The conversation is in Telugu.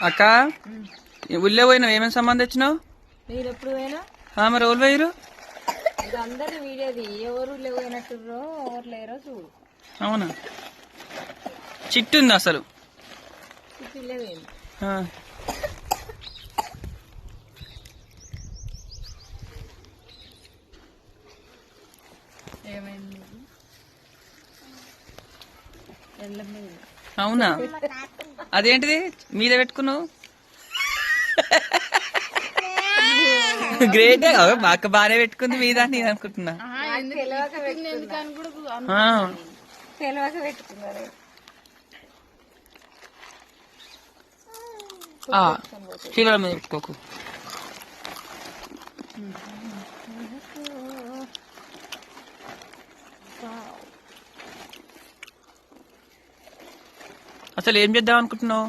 అక్క ఊళ్ళో పోయినావు, ఏమేమి సంబంధం తెచ్చినావు? మీరు ఎప్పుడు పోయినా మరి ఎవరు పోయిరు? ఇది అందరిని వీడియోది, ఎవరు పోయినట్టుర్రో ఎవరు లేరో చూడు. అవునా, చిట్టు ఉంది అసలు. పిల్లే పోయింది. ఏమైంది? అవునా, అదేంటిది మీద పెట్టుకున్నావు? గ్రేట్, మా అక్క బాగానే పెట్టుకుంది మీద నేను అనుకుంటున్నా. తెలియక పెట్టుకున్నారు. చీరల మీద పెట్టుకోకు. అసలు ఏం చేద్దాం అనుకుంటున్నావు?